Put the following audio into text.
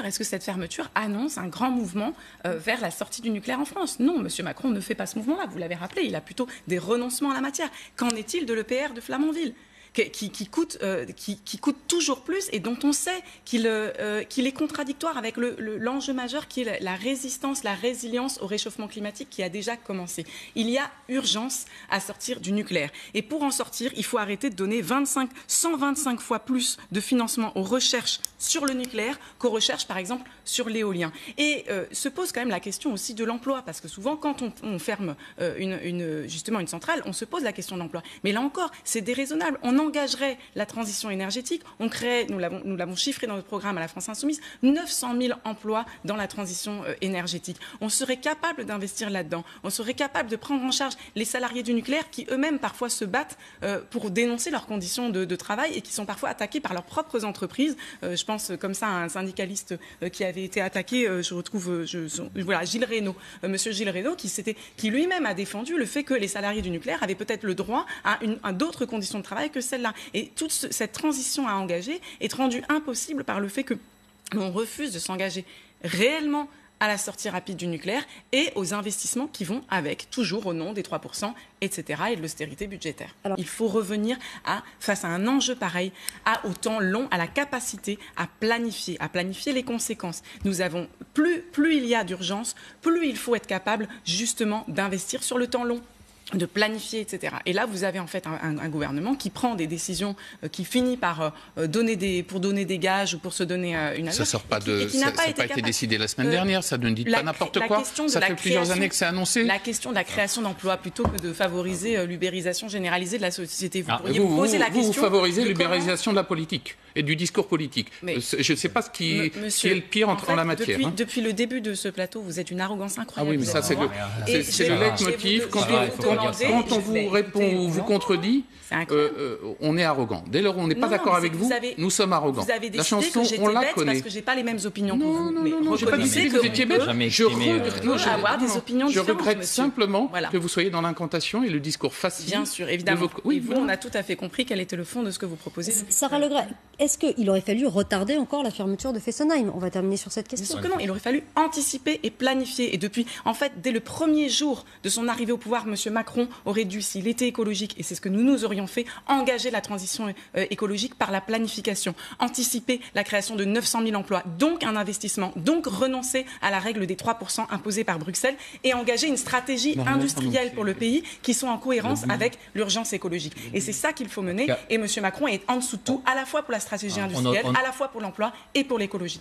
Est-ce que cette fermeture annonce un grand mouvement vers la sortie du nucléaire en France? Non, M. Macron ne fait pas ce mouvement-là. Vous l'avez rappelé, il a plutôt des renoncements en la matière. Qu'en est-il de l'EPR de Flamanville qui coûte toujours plus et dont on sait qu'il est contradictoire avec l'enjeu majeur qui est la résistance, la résilience au réchauffement climatique qui a déjà commencé. Il y a urgence à sortir du nucléaire. Et pour en sortir, il faut arrêter de donner 125 fois plus de financement aux recherches sur le nucléaire qu'aux recherches, par exemple, sur l'éolien. Et se pose quand même la question aussi de l'emploi, parce que souvent, quand on ferme justement une centrale, on se pose la question de l'emploi. Mais là encore, c'est déraisonnable. On engagerait la transition énergétique, on créerait, nous l'avons chiffré dans notre programme à la France Insoumise, 900 000 emplois dans la transition énergétique. On serait capable d'investir là-dedans, on serait capable de prendre en charge les salariés du nucléaire qui eux-mêmes parfois se battent pour dénoncer leurs conditions de travail et qui sont parfois attaqués par leurs propres entreprises. Je pense comme ça à un syndicaliste qui avait été attaqué, voilà, Gilles Reynaud, monsieur Gilles Reynaud, qui lui-même a défendu le fait que les salariés du nucléaire avaient peut-être le droit à d'autres conditions de travail que celle-là. Et toute cette transition à engager est rendue impossible par le fait que l'on refuse de s'engager réellement à la sortie rapide du nucléaire et aux investissements qui vont avec, toujours au nom des 3%, etc., et de l'austérité budgétaire. Alors, il faut revenir face à un enjeu pareil, au temps long, à la capacité à planifier les conséquences. Nous avons, plus il y a d'urgence, plus il faut être capable justement d'investir sur le temps long, de planifier, etc. Et là, vous avez en fait un gouvernement qui prend des décisions, qui finit par donner des gages ou pour se donner une allure. Ça sort pas ça n'a pas été décidé la semaine dernière, ça ne dit pas n'importe quoi. Ça fait plusieurs années que c'est annoncé. La question de la création d'emplois plutôt que de favoriser l'ubérisation généralisée de la société. Vous pourriez vous poser la question. Vous favorisez l'ubérisation de la politique et du discours politique. Mais je ne sais pas ce qui est le pire en la matière. Depuis le début de ce plateau, vous êtes une arrogance incroyable. Ah oui, mais ça c'est le leitmotiv. Quand on vous répond ou vous contredit, on est arrogant. Dès lors où on n'est pas d'accord avec vous, nous sommes arrogants. Vous avez décidé que j'étais bête parce que j'ai pas les mêmes opinions que vous. Non, j'ai pas dit que vous étiez bête. Je regrette simplement que vous soyez dans l'incantation et le discours facile. Bien sûr, évidemment. Oui, on a tout à fait compris quel était le fond de ce que vous proposez. Sarah Legret, est-ce qu'il aurait fallu retarder encore la fermeture de Fessenheim? On va terminer sur cette question. Bien sûr que non, il aurait fallu anticiper et planifier. Et depuis, en fait, dès le premier jour de son arrivée au pouvoir, M. Macron aurait dû, s'il était écologique, et c'est ce que nous aurions fait, engager la transition écologique par la planification, anticiper la création de 900 000 emplois, donc un investissement, donc renoncer à la règle des 3% imposée par Bruxelles et engager une stratégie industrielle pour le pays qui soit en cohérence avec l'urgence écologique. Et c'est ça qu'il faut mener. Et M. Macron est en dessous de tout, à la fois pour la stratégie industrielle, à la fois pour l'emploi et pour l'écologie.